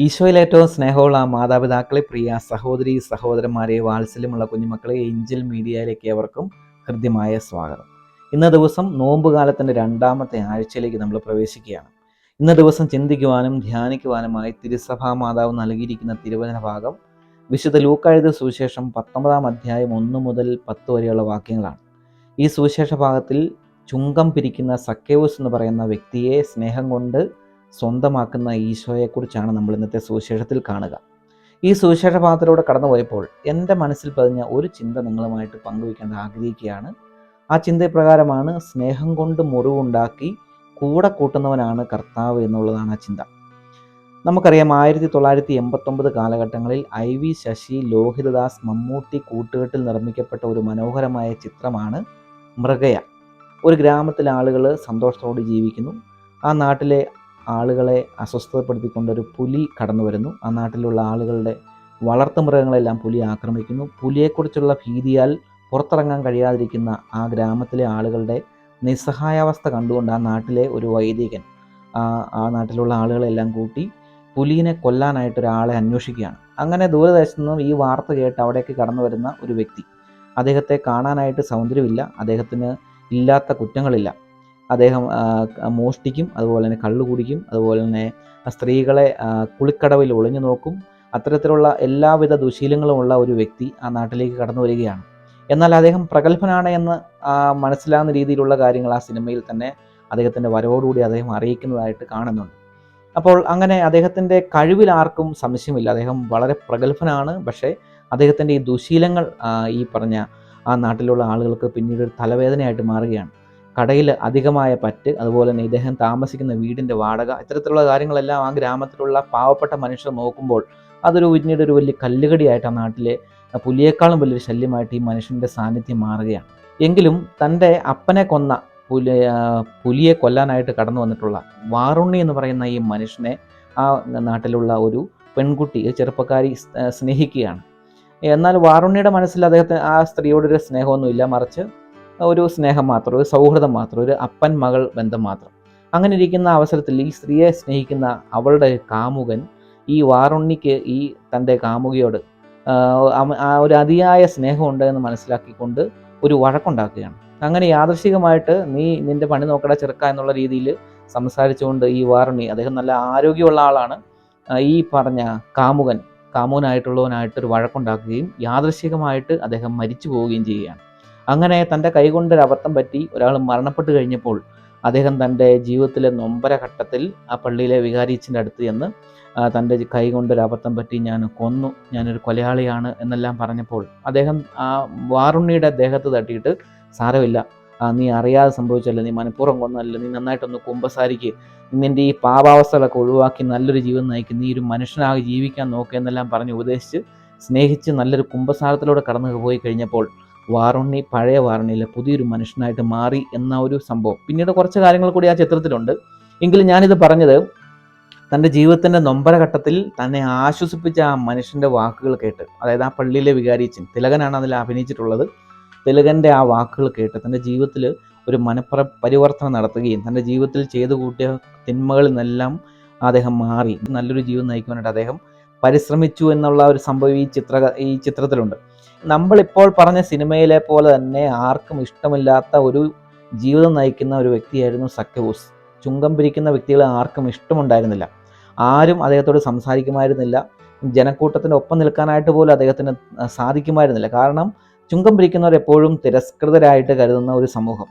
ഈശോയിൽ ഏറ്റവും സ്നേഹമുള്ള മാതാപിതാക്കളെ, പ്രിയ സഹോദരി സഹോദരന്മാരെ, വാത്സല്യമുള്ള കുഞ്ഞുമക്കളെ, ഏഞ്ചൽ മീഡിയയിലേക്ക് ഏവർക്കും ഹൃദ്യമായ സ്വാഗതം. ഇന്ന ദിവസം നോമ്പുകാലത്തിൻ്റെ രണ്ടാമത്തെ ആഴ്ചയിലേക്ക് നമ്മൾ പ്രവേശിക്കുകയാണ്. ഇന്ന ദിവസം ചിന്തിക്കുവാനും ധ്യാനിക്കുവാനുമായി തിരുസഭാ മാതാവ് നൽകിയിരിക്കുന്ന തിരുവചന ഭാഗം വിശുദ്ധ ലൂക്കാ എഴുതിയ സുവിശേഷം 19-ാം അധ്യായം 1 മുതൽ 10 വരെയുള്ള വാക്യങ്ങളാണ്. ഈ സുവിശേഷ ഭാഗത്തിൽ ചുങ്കം പിരിക്കുന്ന സക്കേവൂസ് എന്ന് പറയുന്ന വ്യക്തിയെ സ്നേഹം കൊണ്ട് സ്വന്തമാക്കുന്ന ഈശോയെക്കുറിച്ചാണ് നമ്മൾ ഇന്നത്തെ സുവിശേഷത്തിൽ കാണുക. ഈ സുവിശേഷ ഭാഗത്തിലൂടെ കടന്നുപോയപ്പോൾ എൻ്റെ മനസ്സിൽ പതിഞ്ഞ ഒരു ചിന്ത നിങ്ങളുമായിട്ട് പങ്കുവയ്ക്കാൻ ആഗ്രഹിക്കുകയാണ്. ആ ചിന്തപ്രകാരമാണ് സ്നേഹം കൊണ്ട് മുറിവുണ്ടാക്കി കൂടെ കൂട്ടുന്നവനാണ് കർത്താവ് എന്നുള്ളതാണ് ആ ചിന്ത. നമുക്കറിയാം 1989 കാലഘട്ടങ്ങളിൽ IV ശശി, ലോഹിതദാസ്, മമ്മൂട്ടി കൂട്ടുകെട്ടിൽ നിർമ്മിക്കപ്പെട്ട ഒരു മനോഹരമായ ചിത്രമാണ് മൃഗയ. ഒരു ഗ്രാമത്തിലെ ആളുകൾ സന്തോഷത്തോടെ ജീവിക്കുന്നു. ആ നാട്ടിലെ ആളുകളെ അസ്വസ്ഥതപ്പെടുത്തിക്കൊണ്ടൊരു പുലി കടന്നു വരുന്നു. ആ നാട്ടിലുള്ള ആളുകളുടെ വളർത്തുമൃഗങ്ങളെല്ലാം പുലി ആക്രമിക്കുന്നു. പുലിയെക്കുറിച്ചുള്ള ഭീതിയാൽ പുറത്തിറങ്ങാൻ കഴിയാതിരിക്കുന്ന ആ ഗ്രാമത്തിലെ ആളുകളുടെ നിസ്സഹായാവസ്ഥ കണ്ടുകൊണ്ട് ആ നാട്ടിലെ ഒരു വൈദികൻ ആ നാട്ടിലുള്ള ആളുകളെല്ലാം കൂട്ടി പുലിയെ കൊല്ലാനായിട്ട് ഒരാളെ അന്വേഷിക്കുകയാണ്. അങ്ങനെ ദൂരദേശത്തു നിന്നും ഈ വാർത്ത കേട്ട് അവിടേക്ക് കടന്നു വരുന്ന ഒരു വ്യക്തി, അദ്ദേഹത്തെ കാണാനായിട്ട് സൗന്ദര്യമില്ല, അദ്ദേഹത്തിന് ഇല്ലാത്ത കുറ്റങ്ങളില്ല. അദ്ദേഹം മോഷ്ടിക്കും, അതുപോലെ തന്നെ കള്ളു കുടിക്കും, അതുപോലെ തന്നെ സ്ത്രീകളെ കുളിക്കടവിൽ ഒളിഞ്ഞു നോക്കും. അത്തരത്തിലുള്ള എല്ലാവിധ ദുശീലങ്ങളുമുള്ള ഒരു വ്യക്തി ആ നാട്ടിലേക്ക് കടന്നു വരികയാണ്. എന്നാൽ അദ്ദേഹം പ്രഗത്ഭനാണ് എന്ന് മനസ്സിലാകുന്ന രീതിയിലുള്ള കാര്യങ്ങൾ ആ സിനിമയിൽ തന്നെ അദ്ദേഹത്തിൻ്റെ വരവോടുകൂടി അദ്ദേഹം അറിയിക്കുന്നതായിട്ട് കാണുന്നുണ്ട്. അപ്പോൾ അങ്ങനെ അദ്ദേഹത്തിൻ്റെ കഴിവിൽ ആർക്കും സംശയമില്ല, അദ്ദേഹം വളരെ പ്രഗത്ഭനാണ്. പക്ഷേ അദ്ദേഹത്തിൻ്റെ ഈ ദുശീലങ്ങൾ ഈ പറഞ്ഞ ആ നാട്ടിലുള്ള ആളുകൾക്ക് പിന്നീട് ഒരു തലവേദനയായിട്ട് മാറുകയാണ്. കടയിൽ അധികമായ പറ്റ്, അതുപോലെ തന്നെ ഇദ്ദേഹം താമസിക്കുന്ന വീടിൻ്റെ വാടക, ഇത്തരത്തിലുള്ള കാര്യങ്ങളെല്ലാം ആ ഗ്രാമത്തിലുള്ള പാവപ്പെട്ട മനുഷ്യർ നോക്കുമ്പോൾ അതൊരു പിന്നീട് ഒരു വലിയ കല്ലുകടിയായിട്ട് ആ നാട്ടിലെ പുലിയേക്കാളും വലിയൊരു ശല്യമായിട്ട് ഈ മനുഷ്യൻ്റെ സാന്നിധ്യം മാറുകയാണ്. എങ്കിലും തൻ്റെ അപ്പനെ കൊന്ന പുലിയെ കൊല്ലാനായിട്ട് കടന്നു വന്നിട്ടുള്ള വാറുണ്ണി എന്ന് പറയുന്ന ഈ മനുഷ്യനെ ആ നാട്ടിലുള്ള ഒരു പെൺകുട്ടി, ചെറുപ്പക്കാരി സ്നേഹിക്കുകയാണ്. എന്നാൽ വാറുണ്ണിയുടെ മനസ്സിൽ അദ്ദേഹത്തിന് ആ സ്ത്രീയോടൊരു സ്നേഹമൊന്നുമില്ല, മറിച്ച് ഒരു സ്നേഹം മാത്രം, ഒരു സൗഹൃദം മാത്രം, ഒരു അപ്പൻ മകൾ ബന്ധം മാത്രം. അങ്ങനെ ഇരിക്കുന്ന അവസരത്തിൽ ഈ സ്ത്രീയെ സ്നേഹിക്കുന്ന അവളുടെ കാമുകൻ ഈ വാറുണ്ണിക്ക് ഈ തൻ്റെ കാമുകിയോട് ഒരു അതിയായ സ്നേഹമുണ്ട് എന്ന് മനസ്സിലാക്കിക്കൊണ്ട് ഒരു വഴക്കുണ്ടാക്കുകയാണ്. അങ്ങനെ യാദൃശികമായിട്ട് നീ നിൻ്റെ പണി നോക്കട ചെറുക്ക എന്നുള്ള രീതിയിൽ സംസാരിച്ചുകൊണ്ട് ഈ വാറുണ്ണി, അദ്ദേഹം നല്ല ആരോഗ്യമുള്ള ആളാണ്, ഈ പറഞ്ഞ കാമുകനായിട്ടുള്ളവനായിട്ടൊരു വഴക്കുണ്ടാക്കുകയും യാദൃശികമായിട്ട് അദ്ദേഹം മരിച്ചു പോവുകയും ചെയ്യുകയാണ്. അങ്ങനെ തൻ്റെ കൈകൊണ്ടൊരു അബദ്ധം പറ്റി ഒരാൾ മരണപ്പെട്ട് കഴിഞ്ഞപ്പോൾ അദ്ദേഹം തൻ്റെ ജീവിതത്തിലെ നൊമ്പര ഘട്ടത്തിൽ ആ പള്ളിയിലെ വികാരിച്ചിൻ്റെ അടുത്ത് ചെന്ന് തൻ്റെ കൈകൊണ്ടൊരു അബദ്ധം പറ്റി, ഞാൻ കൊന്നു, ഞാനൊരു കൊലയാളിയാണ് എന്നെല്ലാം പറഞ്ഞപ്പോൾ അദ്ദേഹം ആ വാറുണ്ണിയുടെ ദേഹത്ത് തട്ടിയിട്ട്, സാരമില്ല, നീ അറിയാതെ സംഭവിച്ചല്ലോ, നീ മനഃപൂർവ്വം കൊന്നല്ല, നീ നന്നായിട്ടൊന്ന് കുമ്പസാരിക്ക്, നിൻ്റെ ഈ പാപാവസ്ഥകളൊക്കെ ഒഴിവാക്കി നല്ലൊരു ജീവിതം നയിക്കും, നീ ഒരു മനുഷ്യനായി ജീവിക്കാൻ നോക്കുക എന്നെല്ലാം പറഞ്ഞ് ഉപദേശിച്ച് സ്നേഹിച്ച് നല്ലൊരു കുമ്പസാരത്തിലൂടെ കടന്നു പോയി കഴിഞ്ഞപ്പോൾ വാറുണ്ണി പഴയ വാറുണ്ണിയിലെ പുതിയൊരു മനുഷ്യനായിട്ട് മാറി എന്ന ഒരു സംഭവം പിന്നീട് കുറച്ച് കാര്യങ്ങൾ കൂടി ആ ചിത്രത്തിലുണ്ട്. എങ്കിലും ഞാനിത് പറഞ്ഞത് തൻ്റെ ജീവിതത്തിൻ്റെ നൊമ്പര ഘട്ടത്തിൽ തന്നെ ആശ്വസിപ്പിച്ച ആ മനുഷ്യൻ്റെ വാക്കുകൾ കേട്ട്, അതായത് ആ പള്ളിയിലെ വികാരിച്ചൻ തിലകനാണ് അതിൽ അഭിനയിച്ചിട്ടുള്ളത്. തിലകൻ്റെ ആ വാക്കുകൾ കേട്ട് തൻ്റെ ജീവിതത്തിൽ ഒരു പരിവർത്തനം നടത്തുകയും തൻ്റെ ജീവിതത്തിൽ ചെയ്തു കൂട്ടിയ തിന്മകളിൽ നിന്നെല്ലാം അദ്ദേഹം മാറി നല്ലൊരു ജീവിതം നയിക്കുവാനായിട്ട് അദ്ദേഹം പരിശ്രമിച്ചു എന്നുള്ള ഒരു സംഭവം ഈ ചിത്രത്തിലുണ്ട്. നമ്മളിപ്പോൾ പറഞ്ഞ സിനിമയിലെ പോലെ തന്നെ ആർക്കും ഇഷ്ടമില്ലാത്ത ഒരു ജീവിതം നയിക്കുന്ന ഒരു വ്യക്തിയായിരുന്നു സക്കേവൂസ്. ചുങ്കം പിരിക്കുന്ന വ്യക്തികളെ ആർക്കും ഇഷ്ടമുണ്ടായിരുന്നില്ല, ആരും അദ്ദേഹത്തോട് സംസാരിക്കുമായിരുന്നില്ല, ജനക്കൂട്ടത്തിൻ്റെ ഒപ്പം നിൽക്കാനായിട്ട് പോലും അദ്ദേഹത്തിന് സാധിക്കുമായിരുന്നില്ല. കാരണം ചുങ്കം പിരിക്കുന്നവർ എപ്പോഴും തിരസ്കൃതരായിട്ട് കരുതുന്ന ഒരു സമൂഹം.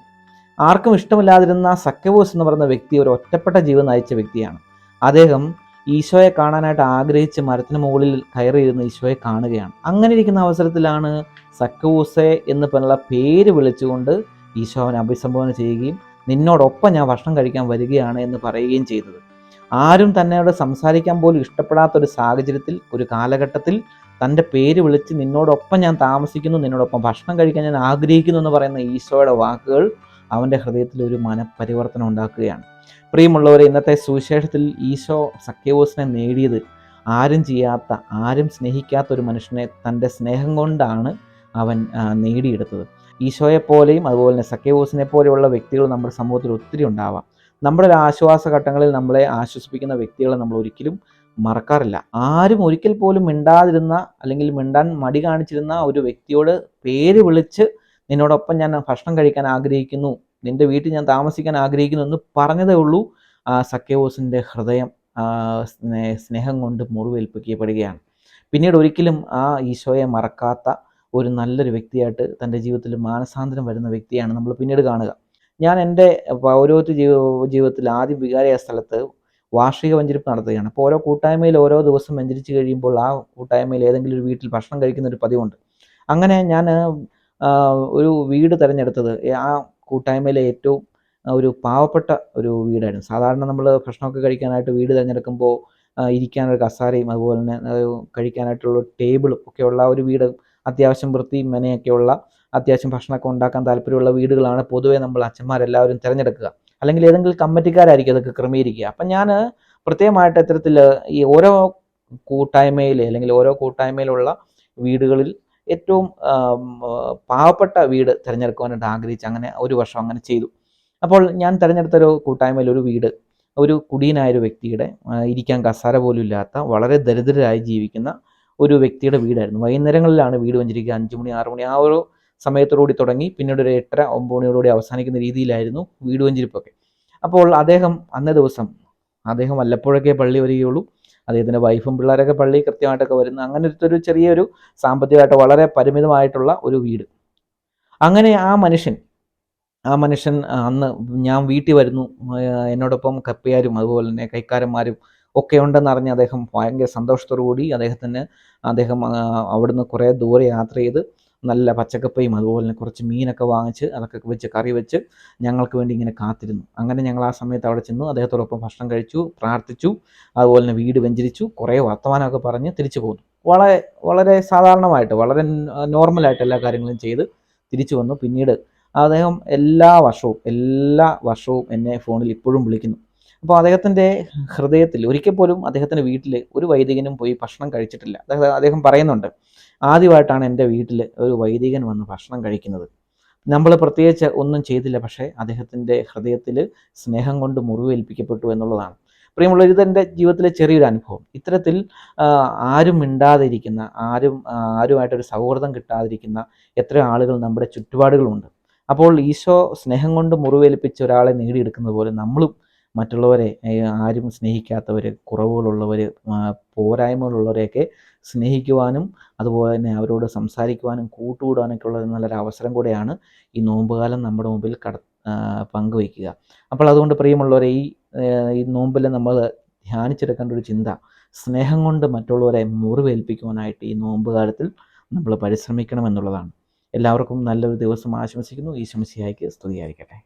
ആർക്കും ഇഷ്ടമില്ലാതിരുന്ന സക്കേവൂസ് എന്ന് പറയുന്ന വ്യക്തി ഒരു ഒറ്റപ്പെട്ട ജീവിതം നയിച്ച വ്യക്തിയാണ്. അദ്ദേഹം ഈശോയെ കാണാനായിട്ട് ആഗ്രഹിച്ച് മരത്തിന് മുകളിൽ കയറിയിരുന്ന് ഈശോയെ കാണുകയാണ്. അങ്ങനെ ഇരിക്കുന്ന അവസരത്തിലാണ് സക്കേവൂസേ എന്ന് പറഞ്ഞുള്ള പേര് വിളിച്ചുകൊണ്ട് ഈശോ അവനെ അഭിസംബോധന ചെയ്യുകയും നിന്നോടൊപ്പം ഞാൻ ഭക്ഷണം കഴിക്കാൻ വരികയാണ് എന്ന് പറയുകയും ചെയ്തത്. ആരും തന്നോട് സംസാരിക്കാൻ പോലും ഇഷ്ടപ്പെടാത്തൊരു സാഹചര്യത്തിൽ, ഒരു കാലഘട്ടത്തിൽ തൻ്റെ പേര് വിളിച്ച് നിന്നോടൊപ്പം ഞാൻ താമസിക്കുന്നു, നിന്നോടൊപ്പം ഭക്ഷണം കഴിക്കാൻ ഞാൻ ആഗ്രഹിക്കുന്നു എന്ന് പറയുന്ന ഈശോയുടെ വാക്കുകൾ അവൻ്റെ ഹൃദയത്തിൽ ഒരു മനപരിവർത്തനം ഉണ്ടാക്കുകയാണ്. പ്രിയമുള്ളവരെ, ഇന്നത്തെ സുവിശേഷത്തിൽ ഈശോ സക്കേവൂസിനെ നേടിയത് ആരും ചെയ്യാത്ത, ആരും സ്നേഹിക്കാത്ത ഒരു മനുഷ്യനെ തൻ്റെ സ്നേഹം കൊണ്ടാണ് അവൻ നേടിയെടുത്തത്. ഈശോയെപ്പോലെയും അതുപോലെ തന്നെ സക്കേവൂസിനെ പോലെയുള്ള വ്യക്തികൾ നമ്മുടെ സമൂഹത്തിൽ ഒത്തിരി ഉണ്ടാവാം. നമ്മുടെ ഒരു ആശ്വാസ ഘട്ടങ്ങളിൽ നമ്മളെ ആശ്വസിപ്പിക്കുന്ന വ്യക്തികളെ നമ്മൾ ഒരിക്കലും മറക്കാറില്ല. ആരും ഒരിക്കൽ പോലും മിണ്ടാതിരുന്ന അല്ലെങ്കിൽ മിണ്ടാൻ മടി കാണിച്ചിരുന്ന ഒരു വ്യക്തിയോട് പേര് വിളിച്ച് നിന്നോടൊപ്പം ഞാൻ ഭക്ഷണം കഴിക്കാൻ ആഗ്രഹിക്കുന്നു, നിന്റെ വീട്ടിൽ ഞാൻ താമസിക്കാൻ ആഗ്രഹിക്കുന്നു എന്ന് പറഞ്ഞതേ ഉള്ളൂ. സക്കേവൂസിൻ്റെ ഹൃദയം സ്നേഹം കൊണ്ട് മുറിവേൽപ്പിക്കപ്പെടുകയാണ്. പിന്നീട് ഒരിക്കലും ആ ഈശോയെ മറക്കാത്ത ഒരു നല്ലൊരു വ്യക്തിയായിട്ട് തൻ്റെ ജീവിതത്തിൽ മാനസാന്തരം വരുന്ന വ്യക്തിയാണ് നമ്മൾ പിന്നീട് കാണുക. ഞാൻ എൻ്റെ പൗരോഹിത്യ ജീവിതത്തിൽ ആദ്യം വികാരിയായ സ്ഥലത്ത് വാർഷിക വെഞ്ചരിപ്പ് നടത്തുകയാണ്. അപ്പോൾ ഓരോ കൂട്ടായ്മയിൽ ഓരോ ദിവസം വെഞ്ചരിച്ച് കഴിയുമ്പോൾ ആ കൂട്ടായ്മയിൽ ഏതെങ്കിലും ഒരു വീട്ടിൽ ഭക്ഷണം കഴിക്കുന്ന ഒരു പതിവുണ്ട്. അങ്ങനെ ഞാൻ ഒരു വീട് തിരഞ്ഞെടുത്തത് ആ കൂട്ടായ്മയിലെ ഏറ്റവും ഒരു പാവപ്പെട്ട ഒരു വീടായിരുന്നു. സാധാരണ നമ്മൾ ഭക്ഷണമൊക്കെ കഴിക്കാനായിട്ട് വീട് തിരഞ്ഞെടുക്കുമ്പോൾ ഇരിക്കാനൊരു കസേരയും അതുപോലെ തന്നെ കഴിക്കാനായിട്ടുള്ള ടേബിളും ഒക്കെയുള്ള ഒരു വീട്, അത്യാവശ്യം വൃത്തിയും മെനയൊക്കെയുള്ള, അത്യാവശ്യം ഭക്ഷണമൊക്കെ ഉണ്ടാക്കാൻ താല്പര്യമുള്ള വീടുകളാണ് പൊതുവേ നമ്മൾ അച്ഛന്മാരെല്ലാവരും തിരഞ്ഞെടുക്കുക. അല്ലെങ്കിൽ ഏതെങ്കിലും കമ്മിറ്റിക്കാരായിരിക്കും അതൊക്കെ ക്രമീകരിക്കുക. അപ്പം ഞാൻ പ്രത്യേകമായിട്ട് ഇത്തരത്തിൽ ഈ ഓരോ കൂട്ടായ്മയിൽ അല്ലെങ്കിൽ ഓരോ കൂട്ടായ്മയിലുള്ള വീടുകളിൽ ഏറ്റവും പാവപ്പെട്ട വീട് തിരഞ്ഞെടുക്കുവാനായിട്ട് ആഗ്രഹിച്ച് അങ്ങനെ ഒരു വർഷം അങ്ങനെ ചെയ്തു. അപ്പോൾ ഞാൻ തിരഞ്ഞെടുത്തൊരു കൂട്ടായ്മയിൽ ഒരു വീട് ഒരു കുടിയനായൊരു വ്യക്തിയുടെ ഇരിക്കാൻ കസേര പോലും ഇല്ലാത്ത വളരെ ദരിദ്രരായി ജീവിക്കുന്ന ഒരു വ്യക്തിയുടെ വീടായിരുന്നു. വൈകുന്നേരങ്ങളിലാണ് വീട് വെഞ്ചരിക്കുക. 5 മണി 6 മണി ആ ഒരു സമയത്തോടുകൂടി തുടങ്ങി പിന്നീട് ഒരു 8:30 9 മണിയോടുകൂടി അവസാനിക്കുന്ന രീതിയിലായിരുന്നു വീട് വെഞ്ചരിപ്പൊക്കെ. അപ്പോൾ അന്നേ ദിവസം അദ്ദേഹം വല്ലപ്പോഴൊക്കെ പള്ളി വരികയുള്ളൂ. അദ്ദേഹത്തിൻ്റെ വൈഫും പിള്ളേരൊക്കെ പള്ളി കൃത്യമായിട്ടൊക്കെ വരുന്ന അങ്ങനെ ഒരു ചെറിയൊരു സാമ്പത്തികമായിട്ട് വളരെ പരിമിതമായിട്ടുള്ള ഒരു വീട്. അങ്ങനെ ആ മനുഷ്യൻ അന്ന് ഞാൻ വീട്ടിൽ വരുന്നു, എന്നോടൊപ്പം കപ്പിയാരും അതുപോലെ തന്നെ കൈക്കാരന്മാരും ഒക്കെ ഉണ്ടെന്നറിഞ്ഞ് അദ്ദേഹം ഭയങ്കര സന്തോഷത്തോടു കൂടി അദ്ദേഹം അവിടുന്ന് കുറേ ദൂരെ യാത്ര ചെയ്ത് നല്ല പച്ചക്കപ്പയും അതുപോലെ തന്നെ കുറച്ച് മീനൊക്കെ വാങ്ങിച്ച് അതൊക്കെ വെച്ച് കറി വെച്ച് ഞങ്ങൾക്ക് വേണ്ടി ഇങ്ങനെ കാത്തിരുന്നു. അങ്ങനെ ഞങ്ങൾ ആ സമയത്ത് അവിടെ ചെന്നു, അദ്ദേഹത്തോടൊപ്പം ഭക്ഷണം കഴിച്ചു, പ്രാർത്ഥിച്ചു, അതുപോലെ തന്നെ വീട് വെഞ്ചരിച്ചു, കുറേ വർത്തമാനമൊക്കെ പറഞ്ഞ് തിരിച്ചു പോന്നു. വളരെ വളരെ സാധാരണമായിട്ട് വളരെ നോർമലായിട്ട് എല്ലാ കാര്യങ്ങളും ചെയ്ത് തിരിച്ചു വന്നു. പിന്നീട് അദ്ദേഹം എല്ലാ വർഷവും എന്നെ ഫോണിൽ ഇപ്പോഴും വിളിക്കുന്നു. അപ്പോൾ അദ്ദേഹത്തിൻ്റെ ഹൃദയത്തിൽ ഒരിക്കൽ പോലും അദ്ദേഹത്തിൻ്റെ വീട്ടിൽ ഒരു വൈദികനും പോയി ഭക്ഷണം കഴിച്ചിട്ടില്ല. അദ്ദേഹം പറയുന്നുണ്ട്, ആദ്യമായിട്ടാണ് എൻ്റെ വീട്ടിൽ ഒരു വൈദികൻ വന്ന് ഭക്ഷണം കഴിക്കുന്നത്. നമ്മൾ പ്രത്യേകിച്ച് ഒന്നും ചെയ്തില്ല, പക്ഷേ അദ്ദേഹത്തിൻ്റെ ഹൃദയത്തിൽ സ്നേഹം കൊണ്ട് മുറിവേൽപ്പിക്കപ്പെട്ടു എന്നുള്ളതാണ്. പ്രിയമുള്ളവർ, ഇതെൻ്റെ ജീവിതത്തിലെ ചെറിയൊരു അനുഭവം. ഇത്തരത്തിൽ ആരും മിണ്ടാതിരിക്കുന്ന, ആരുമായിട്ടൊരു സൗഹൃദം കിട്ടാതിരിക്കുന്ന എത്രയോ ആളുകൾ നമ്മുടെ ചുറ്റുപാടുകളുണ്ട്. അപ്പോൾ ഈശോ സ്നേഹം കൊണ്ട് മുറിവേൽപ്പിച്ച ഒരാളെ നേടിയെടുക്കുന്നത് പോലെ നമ്മളും മറ്റുള്ളവരെ, ആരും സ്നേഹിക്കാത്തവർ, കുറവുകളുള്ളവർ, പോരായ്മകളുള്ളവരെയൊക്കെ സ്നേഹിക്കുവാനും അതുപോലെ തന്നെ അവരോട് സംസാരിക്കുവാനും കൂട്ടുകൂടാനൊക്കെ ഉള്ള നല്ലൊരു അവസരം കൂടെയാണ് ഈ നോമ്പുകാലം നമ്മുടെ മുമ്പിൽ പങ്കുവയ്ക്കുക. അപ്പോൾ അതുകൊണ്ട് പ്രിയമുള്ളവരെ, ഈ നോമ്പിൽ നമ്മൾ ധ്യാനിച്ചെടുക്കേണ്ട ഒരു ചിന്ത, സ്നേഹം കൊണ്ട് മറ്റുള്ളവരെ മുറിവേൽപ്പിക്കുവാനായിട്ട് ഈ നോമ്പുകാലത്തിൽ നമ്മൾ പരിശ്രമിക്കണം എന്നുള്ളതാണ്. എല്ലാവർക്കും നല്ലൊരു ദിവസം ആശംസിക്കുന്നു. ഈശോ മിശിഹായ്ക്ക് സ്തുതിയായിരിക്കട്ടെ.